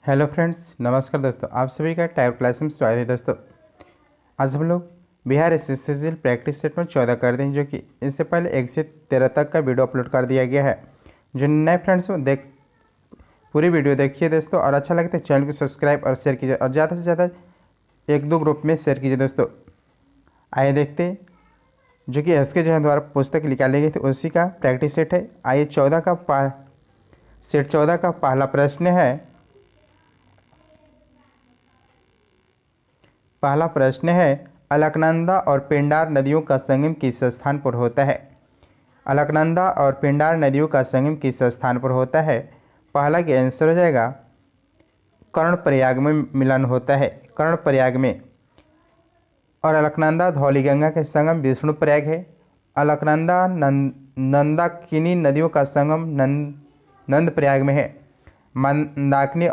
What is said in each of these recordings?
Hello friends, नमस्कार दोस्तों। आप सभी का टाइप क्लास में स्वागत है। दोस्तों आज हम लोग बिहार एसएससी प्रैक्टिस सेट में 14 कर दें, जो कि इससे पहले 1 से 13 तक का वीडियो अपलोड कर दिया गया है। जो नए फ्रेंड्स हो पूरी वीडियो देखिए दोस्तों, और अच्छा लगता है चैनल को सब्सक्राइब और शेयर कीजिए, और ज़्यादा से ज़्यादा 1-2 ग्रुप में शेयर कीजिए। दोस्तों आइए देखते हैं, जो कि एसके जो है द्वारा पुस्तक निकाली गई थी उसी का प्रैक्टिस सेट है। आइए सेट 14 का पहला प्रश्न है अलकनंदा और पिंडार नदियों का संगम किस स्थान पर होता है। अलकनंदा और पिंडार नदियों का संगम किस स्थान पर होता है। पहला का आंसर हो जाएगा कर्णप्रयाग में मिलन होता है, कर्णप्रयाग में। और अलकनंदा धौलीगंगा के संगम विष्णुप्रयाग है। अलकनंदा नंदाकिनी नदियों का संगम नंदप्रयाग में है। मंदाकिनी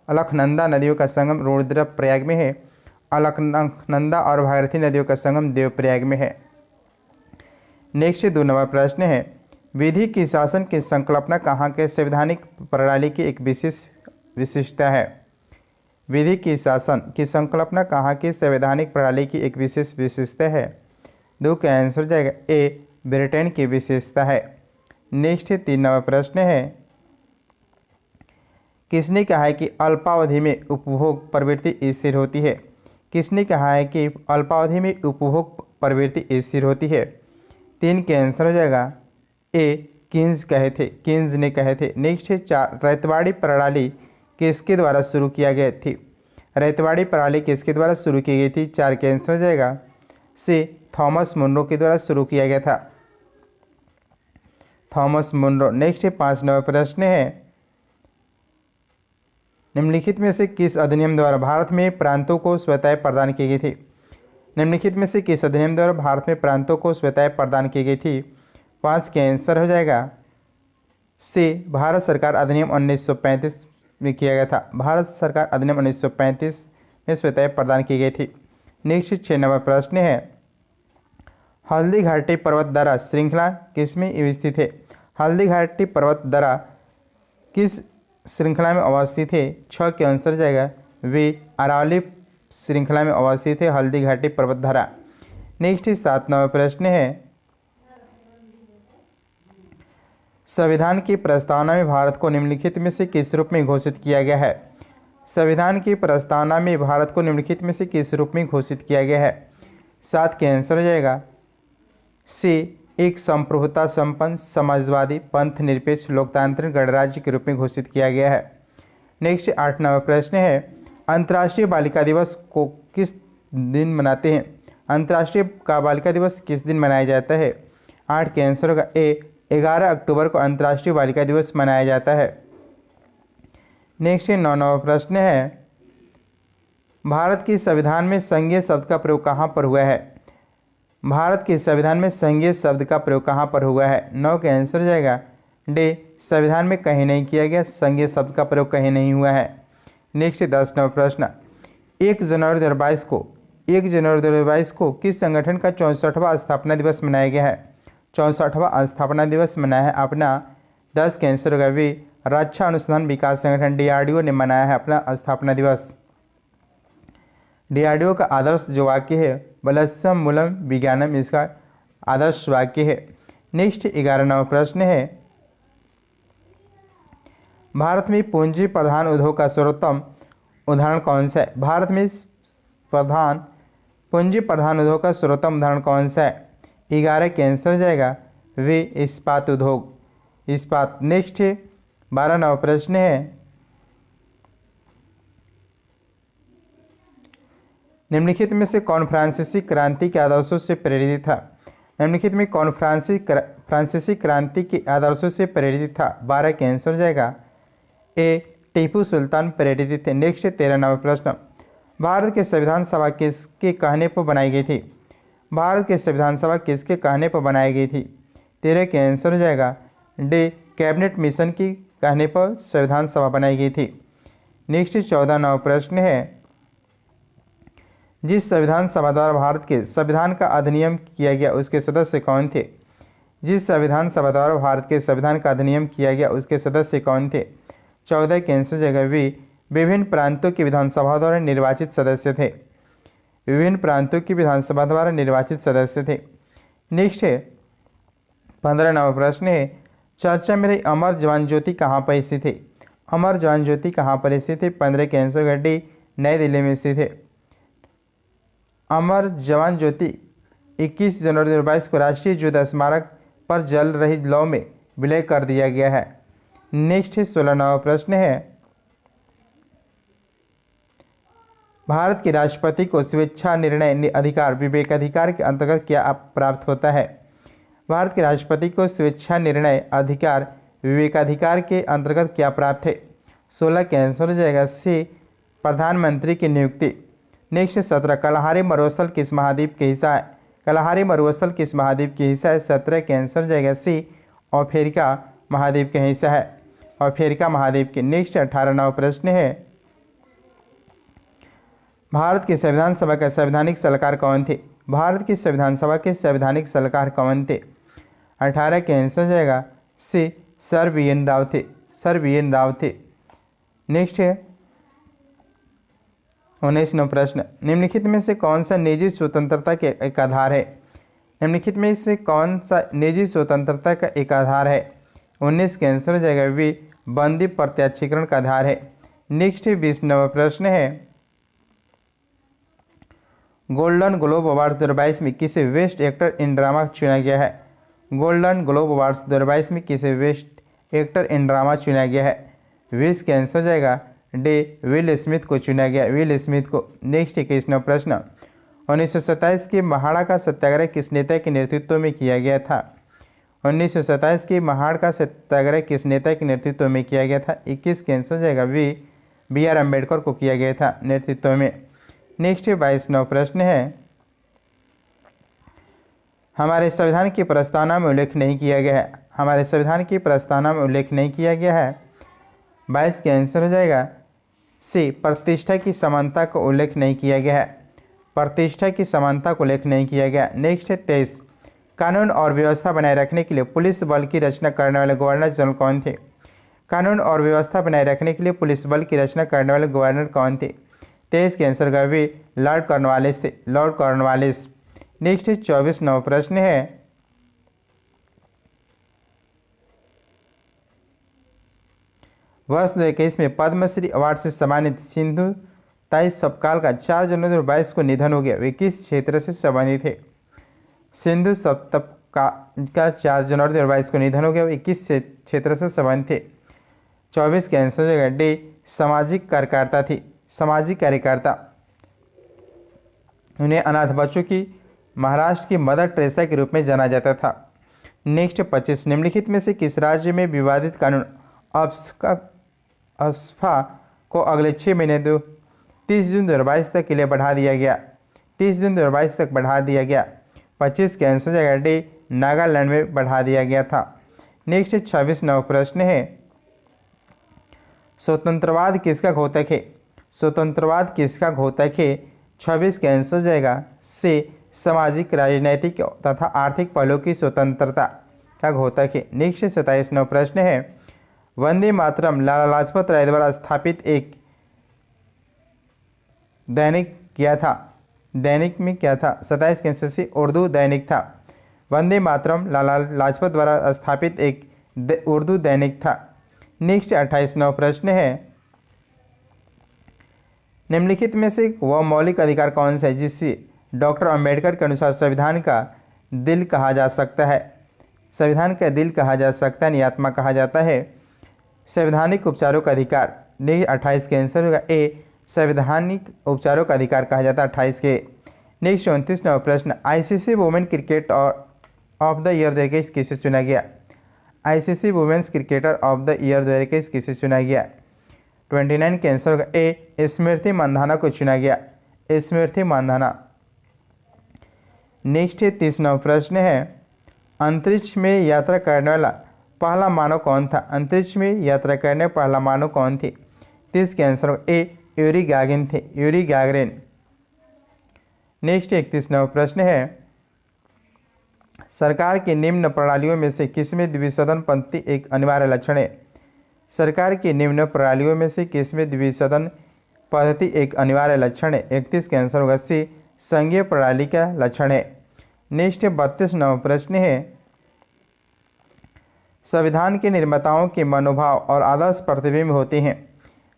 अलकनंदा नदियों का संगम रुद्रप्रयाग में है। अलकनंदा और भागीरथी नदियों का संगम देवप्रयाग में है। नेक्स्ट 2 नंबर प्रश्न है विधि की शासन की संकल्पना कहाँ के संवैधानिक प्रणाली की एक विशिष्टता है। विधि की शासन की संकल्पना कहाँ की संवैधानिक प्रणाली की एक विशेष विशेषता है। 2 का आंसर हो जाएगा ए, ब्रिटेन की विशेषता है। नेक्स्ट 3 नंबर प्रश्न है किसने कहा है कि अल्पावधि में उपभोग प्रवृत्ति स्थिर होती है। किसने कहा है कि अल्पावधि में उपभोग प्रवृत्ति स्थिर होती है। 3 के आंसर हो जाएगा ए, किन्स ने कहे थे। नेक्स्ट है 4 रैतवाड़ी प्रणाली किसके द्वारा शुरू किया गया थी। रैतवाड़ी प्रणाली किसके द्वारा शुरू की गई थी। 4 के आंसर हो जाएगा सी, थॉमस मुनरो के द्वारा शुरू किया गया था, थॉमस मुनरो। नेक्स्ट है 5 नंबर प्रश्न है निम्नलिखित में से किस अधिनियम द्वारा भारत में प्रांतों को स्वतः प्रदान की गई थी। निम्नलिखित में से किस अधिनियम द्वारा भारत में प्रांतों को स्वतः प्रदान की गई थी। 5 के आंसर हो जाएगा सी, भारत सरकार अधिनियम 1935 में किया गया था। भारत सरकार अधिनियम 1935 में स्वतः प्रदान की गई थी। नेक्स्ट 6 नंबर प्रश्न है हल्दी घाटी पर्वत दर्रा श्रृंखला किसमें स्थित है। हल्दी घाटी पर्वत दर्रा किस श्रृंखला में अवस्थित है। 6 के आंसर हो जाएगा वे, अरावली श्रृंखला में अवस्थित है हल्दी घाटी पर्वत धरा। नेक्स्ट 7 नंबर प्रश्न है संविधान की प्रस्तावना में भारत को निम्नलिखित में से किस रूप में घोषित किया गया है। संविधान की प्रस्तावना में भारत को निम्नलिखित में से किस रूप में घोषित किया गया है। 7 के आंसर हो जाएगा सी, एक संप्रभुता संपन्न समाजवादी पंथ निरपेक्ष लोकतांत्रिक गणराज्य के रूप में घोषित किया गया है। नेक्स्ट 8 नंबर प्रश्न है अंतर्राष्ट्रीय बालिका दिवस को किस दिन मनाते हैं। अंतर्राष्ट्रीय बालिका दिवस किस दिन मनाया जाता है। 8 के आंसर होगा ए, 11 अक्टूबर को अंतर्राष्ट्रीय बालिका दिवस मनाया जाता है। नेक्स्ट 9 नंबर प्रश्न है भारत के संविधान में संघीय शब्द का प्रयोग कहाँ पर हुआ है। भारत के संविधान में संघीय शब्द का प्रयोग कहाँ पर हुआ है। 9 का आंसर हो जाएगा डी, संविधान में कहीं नहीं किया गया, संघीय शब्द का प्रयोग कहीं नहीं हुआ है। नेक्स्ट 10 नंबर प्रश्न 1 जनवरी 2022 को किस संगठन का 64वां स्थापना दिवस मनाया गया है। 64वां स्थापना दिवस मनाया है अपना। 10 का आंसर होगा वी, रक्षा अनुसंधान विकास संगठन DRDO ने मनाया है अपना स्थापना दिवस। DRDO का आदर्श जो वाक्य है बलस्यम मूलम विज्ञानम, इसका आदर्श वाक्य है। नेक्स्ट 11 नंबर प्रश्न है भारत में पूंजी प्रधान उद्योग का सर्वोत्तम उदाहरण कौन सा है। भारत में पूंजी प्रधान उद्योग का सर्वोत्तम उदाहरण कौन सा है। 11 के आंसर हो जाएगा वे, इस्पात उद्योग, इस्पात। नेक्स्ट 12 नंबर प्रश्न है निम्नलिखित में से कौन फ्रांसीसी क्रांति के आदर्शों से प्रेरित था। निम्नलिखित में कौन फ्रांसीसी क्रांति के आदर्शों से प्रेरित था। 12 के आंसर हो जाएगा ए, टीपू सुल्तान प्रेरित थे। नेक्स्ट 13 नंबर प्रश्न भारत के संविधान सभा किसके कहने पर बनाई गई थी। भारत के संविधान सभा किसके कहने पर बनाई गई थी। 13 के आंसर हो जाएगा डी, कैबिनेट मिशन की कहने पर संविधान सभा बनाई गई थी। नेक्स्ट 14 नंबर प्रश्न है जिस संविधान सभा द्वारा भारत के संविधान का अधिनियम किया गया उसके सदस्य कौन थे। जिस संविधान सभा द्वारा भारत के संविधान का अधिनियम किया गया उसके सदस्य कौन थे। 14 के आंसर हो जाएगा वी। विभिन्न प्रांतों की विधानसभा द्वारा निर्वाचित सदस्य थे। विभिन्न प्रांतों की विधानसभा द्वारा निर्वाचित सदस्य थे। नेक्स्ट है 15 नंबर प्रश्न है, चर्चा में रही अमर जवान ज्योति कहाँ पर स्थित है? अमर जवान ज्योति कहाँ पर स्थित है? 15 के आंसर होगा डी, नई दिल्ली में स्थित है। अमर जवान ज्योति 21 जनवरी 2022 को राष्ट्रीय युद्ध स्मारक पर जल रही लौ में विलय कर दिया गया है। नेक्स्ट है 16 नंबर प्रश्न है, भारत के राष्ट्रपति को स्वेच्छा निर्णय अधिकार विवेकाधिकार के अंतर्गत क्या प्राप्त होता है? भारत के राष्ट्रपति को स्वेच्छा निर्णय अधिकार विवेकाधिकार के अंतर्गत क्या प्राप्त है? 16 के आंसर हो जाएगा सी, प्रधानमंत्री की नियुक्ति। नेक्स्ट 17, कलहारी मरुस्थल किस महाद्वीप के हिस्सा है? कलहारी मरुस्थल किस महाद्वीप के हिस्सा है? 17 के आंसर हो जाएगा सी, अफ्रीका महाद्वीप के हिस्सा है, अफ्रीका महाद्वीप के। नेक्स्ट 18 नंबर प्रश्न है, भारत की संविधान सभा के संवैधानिक सलाहकार कौन थे? भारत की संविधान सभा के संवैधानिक सलाहकार कौन थे? 18 के आंसर हो जाएगा सी, सर वी एन राव थे, सर वी एन राव थे। नेक्स्ट है 19 नंबर प्रश्न, निम्नलिखित में से कौन सा निजी स्वतंत्रता के एक आधार है? निम्नलिखित में से कौन सा निजी स्वतंत्रता का एक आधार है? 19 के आंसर हो जाएगा वी, बंदी प्रत्याक्षीकरण का आधार है। नेक्स्ट 20 नंबर प्रश्न है, गोल्डन ग्लोब अवार्ड 2022 में किसे बेस्ट एक्टर इन ड्रामा चुना गया है? गोल्डन ग्लोब अवार्ड्स 2022 में किसे बेस्ट एक्टर इन ड्रामा चुना गया है? 20 के आंसर हो जाएगा डी, विल स्मिथ को चुना गया, विल स्मिथ को। नेक्स्ट 21 नंबर प्रश्न, 1927 के महाड़ा का सत्याग्रह किस नेता के नेतृत्व में किया गया था? 1927 के महाड़ का सत्याग्रह किस नेता के नेतृत्व में किया गया था? 21 के आंसर हो जाएगा वी, बी आर अम्बेडकर को किया गया था नेतृत्व में। नेक्स्ट 22 नंबर प्रश्न है, हमारे संविधान की प्रस्तावना में उल्लेख नहीं किया गया है? हमारे संविधान की प्रस्तावना में उल्लेख नहीं किया गया है। 22 के आंसर हो जाएगा सी, प्रतिष्ठा की समानता को उल्लेख नहीं किया गया है, प्रतिष्ठा की समानता को उल्लेख नहीं किया गया। नेक्स्ट है 23, कानून और व्यवस्था बनाए रखने के लिए पुलिस बल की रचना करने वाले गवर्नर जनरल कौन थे? कानून और व्यवस्था बनाए रखने के लिए पुलिस बल की रचना करने वाले गवर्नर कौन थे? 23 के आंसर का भी लॉर्ड कॉर्नवालिस थे, लॉर्ड कॉर्नवालिस। नेक्स्ट 24 नंबर प्रश्न है, वर्ष 2021 में पद्मश्री अवार्ड से सम्मानित सिंधु ताई सपकाल का 4 जनवरी 2022 को निधन हो गया। वे किस क्षेत्र से संबंधित थे? सिंधु सप्तका 4 जनवरी 2022 को निधन हो गया। वे किस क्षेत्र से संबंधित थे? 24 के आंसर हो जाएगा डी, सामाजिक कार्यकर्ता थी, सामाजिक कार्यकर्ता। उन्हें अनाथ बच्चों की महाराष्ट्र की मदर टेरेसा के रूप में जाना जाता था। नेक्स्ट 25, निम्नलिखित में से किस राज्य में विवादित कानून अफ्स्पा को अगले 6 महीने 30 जून 2022 तक के लिए बढ़ा दिया गया? 30 जून 2022 तक बढ़ा दिया गया। 25 के आंसर हो जाएगा डी, नागालैंड में बढ़ा दिया गया था। नेक्स्ट 26 नंबर प्रश्न है, स्वतंत्रवाद किसका घोतक है? स्वतंत्रवाद किसका घोतक है? 26 के आंसर हो जाएगा सी, सामाजिक राजनैतिक तथा आर्थिक पहलुओं की स्वतंत्रता का घोतक है। नेक्स्ट 27 नंबर प्रश्न है, वंदे मातरम लाला लाजपत राय द्वारा स्थापित एक दैनिक क्या था? दैनिक में क्या था? 27 के आंसर से उर्दू दैनिक था। वंदे मातरम लाला लाजपत द्वारा स्थापित एक उर्दू दैनिक था। नेक्स्ट 28 नंबर प्रश्न है, निम्नलिखित में से वह मौलिक अधिकार कौन सा है जिससे डॉक्टर अंबेडकर के अनुसार संविधान का दिल कहा जा सकता है? संविधान का दिल कहा जा सकता है या आत्मा कहा जाता है? संवैधानिक उपचारों का अधिकार। नेक्स्ट 28 के आंसर होगा ए, संवैधानिक उपचारों का अधिकार कहा जाता है 28 के। नेक्स्ट 29 नंबर प्रश्न, ICC women cricket of the year 2021 किसे चुना गया? ICC women's cricketer of the year 2021 किसे चुना गया? 29 के आंसर होगा ए, स्मृति मंधाना को चुना गया, स्मृति मंधाना। नेक्स्ट 30 नंबर प्रश्न है, अंतरिक्ष में यात्रा करने वाला पहला मानव कौन था? अंतरिक्ष में यात्रा करने पहला मानव कौन थे? 30 के आंसर होगा ए, यूरी गैगरिन थे, यूरी गैगरिन। नेक्स्ट 31 नंबर प्रश्न है, सरकार की निम्न प्रणालियों में से किसमें द्विसदन पंक्ति एक अनिवार्य लक्षण है? सरकार की निम्न प्रणालियों में से किसमें द्विसदन पद्धति एक अनिवार्य लक्षण है? 31 का आंसर होगा सी, संघीय प्रणाली का लक्षण है। नेक्स्ट 32 नंबर प्रश्न है, संविधान के निर्माताओं के मनोभाव और आदर्श प्रतिबिंब होते हैं।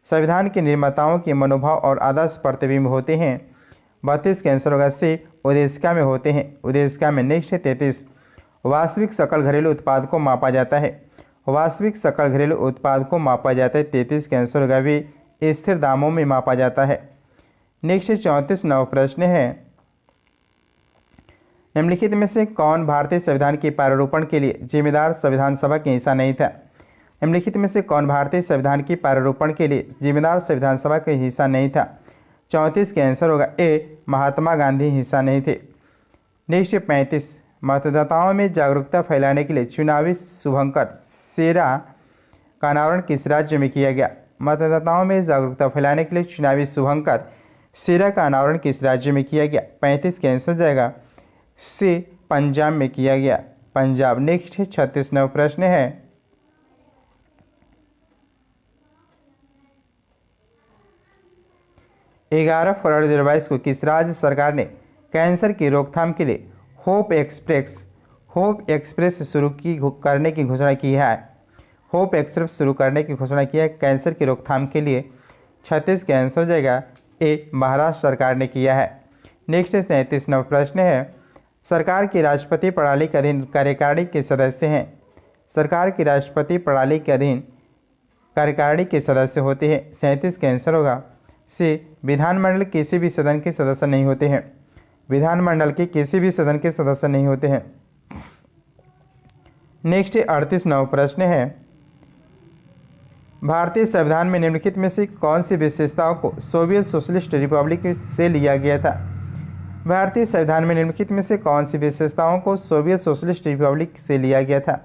संविधान के निर्माताओं के मनोभाव और आदर्श प्रतिबिंब होते हैं। 32 का आंसर होगा सी, उद्देशिका में होते हैं। उद्देशिका में। नेक्स्ट है 33, वास्तविक सकल घरेलू उत्पाद को मापा जाता है। वास्तविक सकल घरेलू उत्पाद को मापा जाता है। 33 का आंसर होगा भी, स्थिर दामों में मापा जाता है। नेक्स्ट 34 नंबर प्रश्न है, निम्नलिखित में से कौन भारतीय संविधान के प्रारूपण के लिए जिम्मेदार संविधान सभा का हिस्सा नहीं था? निम्नलिखित में से कौन भारतीय संविधान के प्रारूपण के लिए जिम्मेदार संविधान सभा का हिस्सा नहीं था? 34 का आंसर होगा ए, महात्मा गांधी हिस्सा नहीं थे। नेक्स्ट 35, मतदाताओं में जागरूकता फैलाने के लिए चुनावी शुभंकर सेरा का अनावरण किस राज्य में किया गया? मतदाताओं में जागरूकता फैलाने के लिए चुनावी शुभंकर सेरा का अनावरण किस राज्य में किया गया? 35 का आंसर जाएगा सी, पंजाब में किया गया। पंजाब। नेक्स्ट 36 नंबर प्रश्न है, 11 फरवरी 2022 को किस राज्य सरकार ने कैंसर की रोकथाम के लिए होप एक्सप्रेस शुरू करने की घोषणा की है? होप एक्सप्रेस शुरू करने की घोषणा की है कैंसर की रोकथाम के लिए। 36 का आंसर हो जाएगा ए, महाराष्ट्र सरकार ने किया है। नेक्स्ट 37 नंबर प्रश्न है, सरकार की राष्ट्रपति प्रणाली के अधीन कार्यकारिणी के सदस्य हैं। सरकार की राष्ट्रपति प्रणाली के अधीन कार्यकारिणी के सदस्य होते हैं। 37 का आंसर होगा सी, विधानमंडल किसी भी सदन के सदस्य नहीं होते हैं। विधानमंडल के किसी भी सदन के सदस्य नहीं होते हैं। नेक्स्ट 38 नंबर प्रश्न है, भारतीय संविधान में निम्नलिखित में से कौन सी विशेषताओं को सोवियत सोशलिस्ट रिपब्लिक से लिया गया था? भारतीय संविधान में निम्नलिखित में से कौन सी विशेषताओं को सोवियत सोशलिस्ट रिपब्लिक से लिया गया था?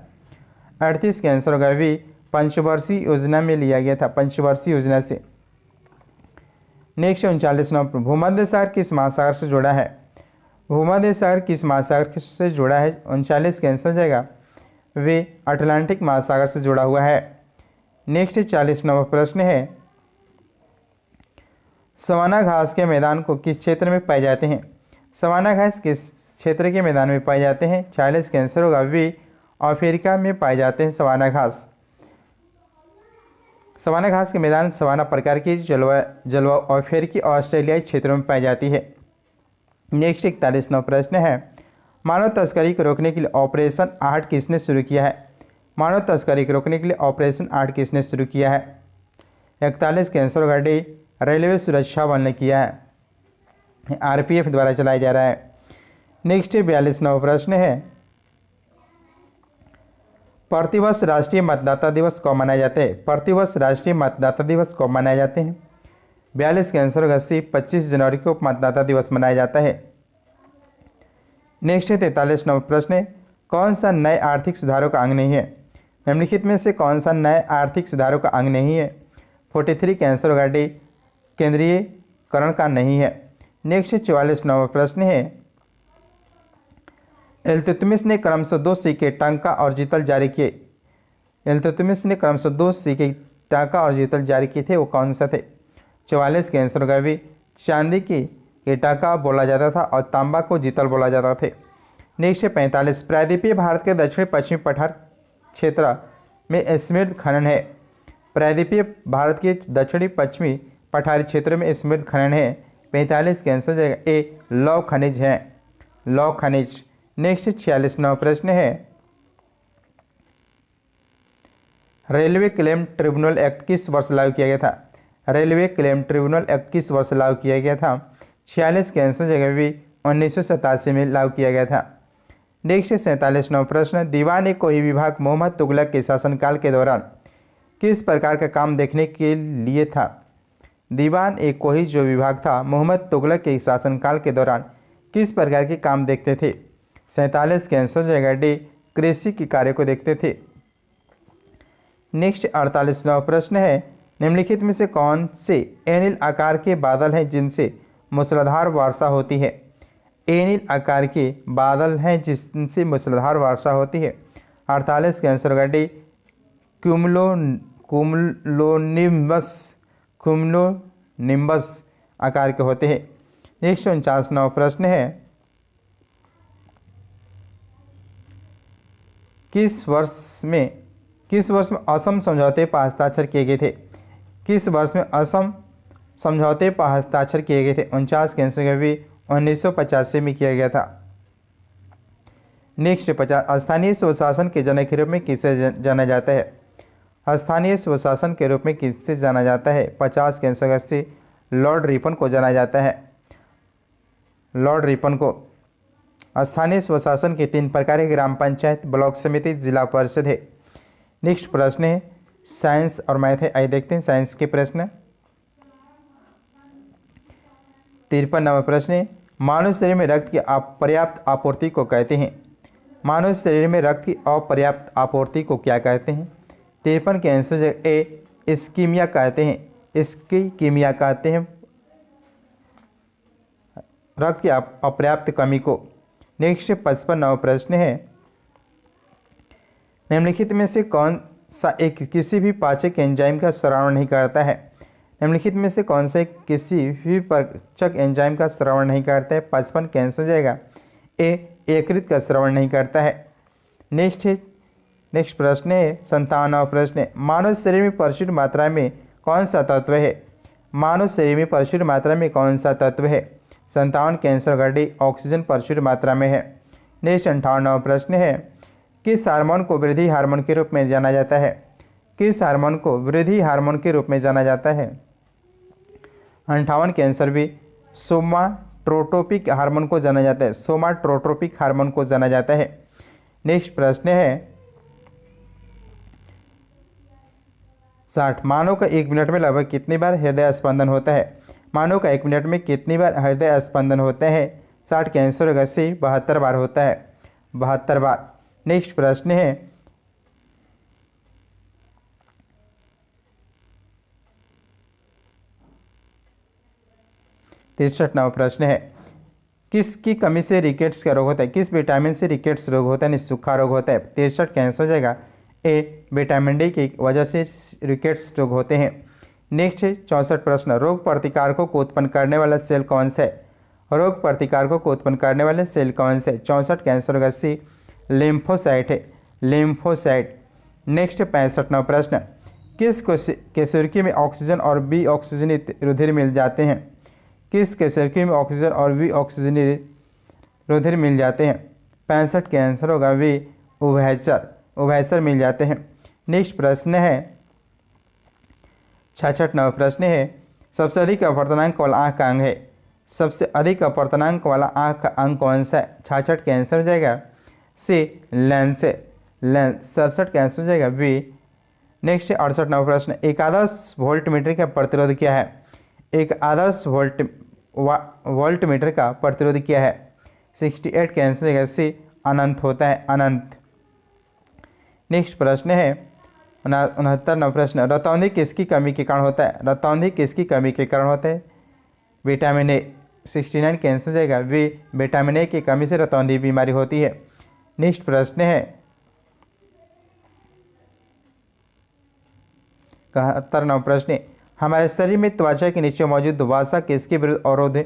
38 का आंसर होगा भी, पंचवर्षीय योजना में लिया गया था। पंचवर्षीय योजना से। नेक्स्ट 39 नंबर, भूमध्य सागर किस महासागर से जुड़ा है? भूमध्य सागर किस महासागर से जुड़ा है? 39 का आंसर जाएगा वे, अटलांटिक महासागर से जुड़ा हुआ है। नेक्स्ट 40 नंबर प्रश्न है, सवाना घास के मैदान को किस क्षेत्र में पाए जाते हैं? सवाना घास किस क्षेत्र के मैदान में पाए जाते हैं? 40 का आंसर होगा वी, अफ्रीका में पाए जाते हैं सवाना घास। सवाना घास के मैदान सवाना प्रकार की जलवायु अफ्रीकी और ऑस्ट्रेलियाई क्षेत्रों में पाई जाती है। नेक्स्ट 41 नंबर प्रश्न है, मानव तस्करी को रोकने के लिए ऑपरेशन आहट किसने शुरू किया है? मानव तस्करी को रोकने के लिए ऑपरेशन आहट किसने शुरू किया है? 41 का आंसर होगा डी, रेलवे सुरक्षा बल ने किया है। आरपीएफ द्वारा चलाया जा रहा है। नेक्स्ट 42 नंबर प्रश्न है, प्रतिवर्ष राष्ट्रीय मतदाता दिवस कब मनाए जाते हैं? प्रतिवर्ष राष्ट्रीय मतदाता दिवस कब मनाए जाते हैं? 42 का आंसर होगा सी, 25 जनवरी को मतदाता दिवस मनाया जाता है। नेक्स्ट 43 नंबर प्रश्न है, कौन सा नए आर्थिक सुधारों का अंग नहीं है? निम्नलिखित में से कौन सा नए आर्थिक सुधारों का अंग नहीं है? 43 का आंसर होगा डी, केंद्रीयकरण का नहीं है। नेक्स्ट 44 नंबर प्रश्न है, इल्तुतमिश ने क्रमशः 2 सिक्के टंका और जीतल जारी किए। इल्तुतमिश ने क्रमशः 2 सिक्के टंका और जीतल जारी किए थे, वो कौन सा थे? 44 के आंसर होगा भी, चांदी की टंका बोला जाता था और तांबा को जीतल बोला जाता था। नेक्स्ट 45, प्रायद्वीपीय भारत के दक्षिण पश्चिमी पठार क्षेत्र में समृद्ध खनन है। प्रायद्वीपीय भारत के दक्षिणी पश्चिमी पठारी क्षेत्र में समृद्ध खनन है। 45 का आंसर जाएगा ए, लौह खनिज है। लौह खनिज। नेक्स्ट 46 नंबर प्रश्न है, रेलवे क्लेम ट्रिब्यूनल एक्ट किस वर्ष लागू किया गया था? रेलवे क्लेम ट्रिब्यूनल एक्ट किस वर्ष लागू किया गया था? 46 के आंसर जगह भी 1987 में लागू किया गया था। नेक्स्ट 47 नंबर प्रश्न, दीवान ए कोई विभाग मोहम्मद तुगलक के शासनकाल के दौरान किस प्रकार का काम देखने के लिए था? दीवान ए कोई जो विभाग था मोहम्मद तुगलक के शासनकाल के दौरान किस प्रकार के काम देखते थे? 47 के आंसर जाएगा डी, कृषि के कार्य को देखते थे। नेक्स्ट 48 नंबर प्रश्न है, निम्नलिखित में से कौन से एनिल आकार के बादल हैं जिनसे मूसलाधार वर्षा होती है? एनिल आकार के बादल हैं जिनसे मूसलाधार वर्षा होती है। 48 का आंसर होगा डी, कुमुलोनिम्बस आकार के होते हैं। 149वां प्रश्न है, किस वर्ष में असम समझौते पर हस्ताक्षर किए गए थे? किस वर्ष में असम समझौते पर हस्ताक्षर किए गए थे? 49 के आंसर भी 1985 में किया गया था। नेक्स्ट 50, स्थानीय स्वशासन के जनक के रूप में किसे जाना जाता है? स्थानीय स्वशासन के रूप में किससे जाना जाता है? 50 के आंसर से लॉर्ड रिपन को जाना जाता है। लॉर्ड रिपन को। स्थानीय स्वशासन के 3 प्रकार है, ग्राम पंचायत, ब्लॉक समिति, जिला परिषद है। नेक्स्ट प्रश्न है साइंस और मैथ है। आइए देखते हैं साइंस के प्रश्न। 53वां प्रश्न है, मानव शरीर में रक्त की अपर्याप्त आपूर्ति को कहते हैं? मानव शरीर में रक्त की अपर्याप्त आपूर्ति को क्या कहते हैं? 53 के आंसर ए इस्कीमिया कहते हैं। इसकी कीमिया कहते हैं रक्त की अपर्याप्त कमी को। नेक्स्ट 55वां प्रश्न है, निम्नलिखित में से कौन सा एक किसी भी पाचक एंजाइम का स्रावण नहीं करता है? निम्नलिखित में से कौन सा एक किसी भी पाचक एंजाइम का स्रावण नहीं करता है? 55 कैंसिल हो जाएगा। ए यकृत का स्रावण नहीं करता है। नेक्स्ट प्रश्न है 57वां प्रश्न है, मानव शरीर में प्रचुर मात्रा में कौन सा तत्व है? मानव शरीर में प्रचुर मात्रा में कौन सा तत्व है? 57 कैंसर गड्ढी ऑक्सीजन प्रचुर मात्रा में है। नेक्स्ट 58वां प्रश्न है, किस हार्मोन को वृद्धि हार्मोन के रूप में जाना जाता है? किस हार्मोन को वृद्धि हार्मोन के रूप में जाना जाता है? 58 के आंसर भी सोमाटोट्रोपिक हार्मोन को जाना जाता है। सोमाटोट्रोपिक हार्मोन को जाना जाता है। नेक्स्ट प्रश्न है 60, मानव का 1 मिनट में लगभग कितनी बार हृदय स्पंदन होता है? मानव का 1 मिनट में कितनी बार हृदय स्पंदन होता है? 60 के आंसर होगा सी 72 बार होता है। 72 बार। नेक्स्ट प्रश्न है 63वां प्रश्न है, किसकी कमी से रिकेट्स का रोग होता है? किस विटामिन से रिकेट्स रोग होता है? सूखा रोग होता है। 63 कैंसर हो जाएगा। ए विटामिन डी की वजह से रिकेट्स रोग होते हैं। नेक्स्ट है 64 प्रश्न, रोग प्रतिकारकों को उत्पन्न करने वाला सेल कौन सा है? रोग प्रतिकारकों को उत्पन्न करने वाले सेल कौन से? 64 कैंसर होगा सी लिम्फोसाइट है। लिम्फोसाइट। नेक्स्ट 65वां प्रश्न, किस केसुरकी में ऑक्सीजन और बी ऑक्सीजनित रुधिर मिल जाते हैं? किस केसुरकी में ऑक्सीजन और बी ऑक्सीजनित रुधिर मिल जाते हैं? 65 के आंसर होगा वी उभयचर। उभयचर मिल जाते हैं। नेक्स्ट प्रश्न है 66वां प्रश्न है, सबसे अधिक अपवर्तनांक वाला आँख का अंग है? सबसे अधिक अपवर्तनांक वाला आँख का अंग कौन सा है? 66 का आंसर हो जाएगा सी लेंस। लेंस। 67 का आंसर हो जाएगा बी। नेक्स्ट 68वां प्रश्न, एक आदर्श वोल्टमीटर का प्रतिरोध क्या है? एक आदर्श वोल्टमीटर का प्रतिरोध क्या है? 68 का आंसर हो जाएगा सी अनंत होता है। अनंत। नेक्स्ट प्रश्न है 69वां प्रश्न, रतौंधी किसकी कमी के कारण होता है? रतौंधी किसकी कमी के कारण होता है? Vitamin A. 69 का आंसर हो जाएगा वी विटामिन ए की कमी से रतौंधी बीमारी होती है। नेक्स्ट प्रश्न है 71वां प्रश्न, हमारे शरीर में त्वचा के नीचे मौजूद वसा किसके विरुद्ध अवरोध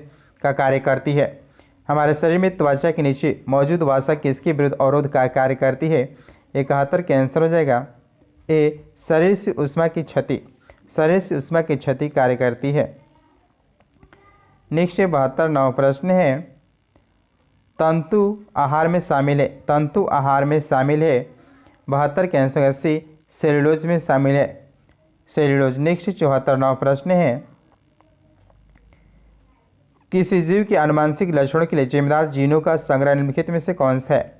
का कार्य करती है? हमारे शरीर में त्वचा के नीचे मौजूद वसा किसके विरुद्ध अवरोध का कार्य करती है? 71 का आंसर हो जाएगा ए शरीर से उष्मा की क्षति। शरीर से उष्मा की क्षति कार्य करती है। नेक्स्ट 72वां प्रश्न है, तंतु आहार में शामिल है? तंतु आहार में शामिल है। 72 के आंसर सी सेलुलोज में शामिल है। सेलुलोज। नेक्स्ट 74वां प्रश्न है, किसी जीव के आनुवंशिक लक्षणों के लिए जिम्मेदार जीनों का संग्रह निम्नलिखित में से कौन सा है?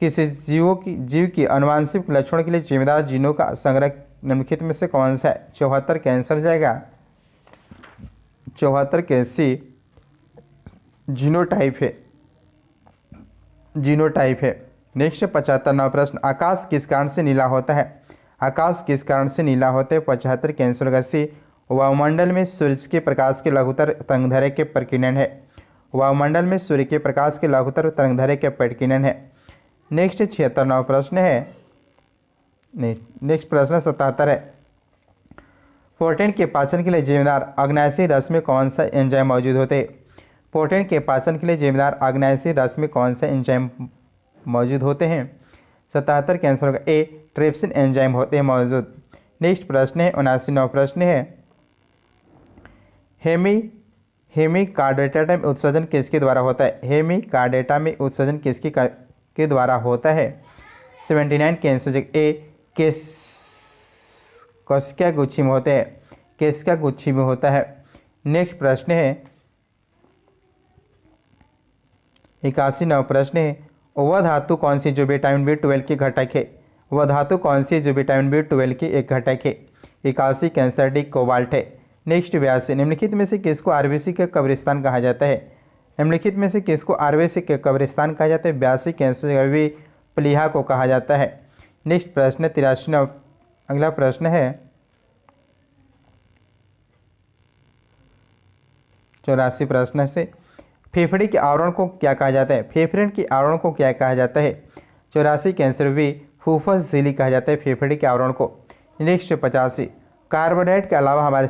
किसी जीव की आनुवंशिक लक्षणों के लिए जिम्मेदार जीनों का संग्रह निम्नलिखित में से कौन सा है? 74 का आंसर हो जाएगा 74 के सी जीनोटाइप है। जीनोटाइप है। नेक्स्ट 75वां प्रश्न, आकाश किस कारण से नीला होता है? आकाश किस कारण से नीला होता है? 75 के आंसर होगा सी वायुमंडल में सूर्य के प्रकाश के लघुतर तरंगदैर्घ्य के प्रकीर्णन है। वायुमंडल में सूर्य के प्रकाश के लघुतर तरंगदैर्घ्य के प्रकीर्णन है। नेक्स्ट 76वां प्रश्न है, नेक्स्ट प्रश्न 77 है। प्रोटीन के पाचन के लिए जिम्मेदार अग्नाशयी रस में कौन सा एंजाइम मौजूद होते हैं? प्रोटीन के पाचन के लिए जिम्मेदार अग्नाशयी रस में कौन सा एंजाइम मौजूद होते हैं? 77 के आंसर होगा ए, ट्रिप्सिन एंजाइम होते हैं मौजूद। नेक्स्ट प्रश्न है 79वां प्रश्न है, हेमिकार्डेटा में उत्सर्जन किसके द्वारा होता है? हेमिकार्डेटा में उत्सर्जन किसके के द्वारा होता है? 79 के आंसर ए, कोशिका गुच्छी में होते हैं, कोशिका गुच्छी में होता है। नेक्स्ट प्रश्न है 81वां प्रश्न है, वह धातु कौन सी जो विटामिन B12 की घटक है? वह धातु कौन सी जो विटामिन B12 की एक घटक है? 81 के आंसर डी, कोबाल्ट है। नेक्स्ट 82, निम्नलिखित में से किसको आरबीसी के कब्रिस्तान कहा जाता है? निम्नलिखित में से किसको आरबीसी के कब्रिस्तान कहा जाता है? 82 के आंसर भी प्लीहा को कहा जाता है। नेक्स्ट प्रश्न 83, अगला प्रश्न है 84 प्रश्न से, फेफड़े के आवरण को क्या कहा जाता है? फेफड़े के आवरण को क्या कहा जाता है? 84 के आंसर भी फूफस झिल्ली कहा जाता है फेफड़े के आवरण को। नेक्स्ट 85, कार्बोहाइड्रेट के अलावा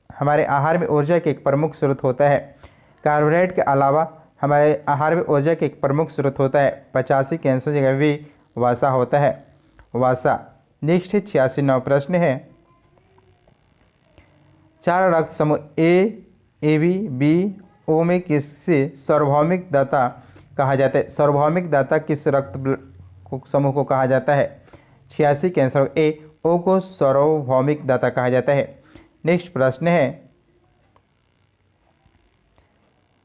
हमारे आहार में ऊर्जा के एक प्रमुख स्रोत होता है। कार्बोहाइड्रेट के अलावा हमारे आहार में ऊर्जा के एक प्रमुख स्रोत होता है। 85 के आंसर जगह भी वसा होता है, वसा। नेक्स्ट 86वां प्रश्न है, चार रक्त समूह ए बी बी ओ में किससे सार्वभौमिक दाता कहा जाता है? सार्वभौमिक दाता किस रक्त समूह को कहा जाता है? 86 के आंसर ए, ओ को सार्वभौमिक दाता कहा जाता है। नेक्स्ट प्रश्न है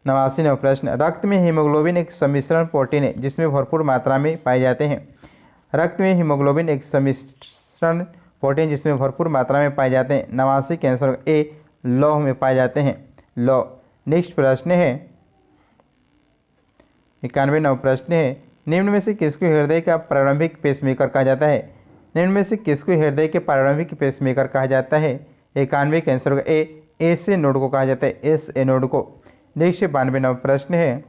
89वां प्रश्न, रक्त में हीमोग्लोबिन एक सम्मिश्रण प्रोटीन है जिसमें भरपूर मात्रा में पाए जाते हैं। रक्त में हीमोग्लोबिन एक सम्मिश्रण प्रोटीन जिसमें भरपूर मात्रा में पाए जाते हैं। 89 के आंसर ए, लौह में पाए जाते हैं, लौह। नेक्स्ट प्रश्न है 91वां प्रश्न है, निम्न में से किसको हृदय का प्रारंभिक पेसमेकर कहा जाता है? निम्न में से किसको हृदय के प्रारंभिक पेसमेकर कहा जाता है? 91 के आंसर होगा ए, एस ए नोड को कहा जाता है, एस ए नोड को। नेक्स्ट 92वां प्रश्न है,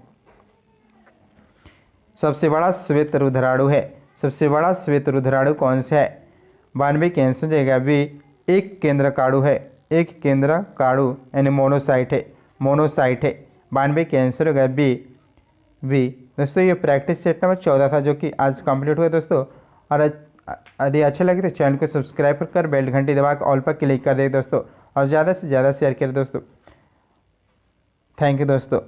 सबसे बड़ा श्वेत रुधिराणु है, सबसे बड़ा श्वेत रुधिराणु कौन सा है? 92 के आंसर जाएगा बी, एक केंद्रकाणु है, एक केंद्रकाणु यानी मोनोसाइट है, मोनोसाइट है। 92 के आंसर होगा बी। दोस्तों ये प्रैक्टिस सेट नंबर 14 था जो कि आज कंप्लीट हुआ दोस्तों। और यदि अच्छा लगे तो चैनल को सब्सक्राइब कर बेल घंटी दबा कर ऑल पर क्लिक कर दे दोस्तों, और ज़्यादा से ज़्यादा शेयर करें दोस्तों। थैंक यू दोस्तों।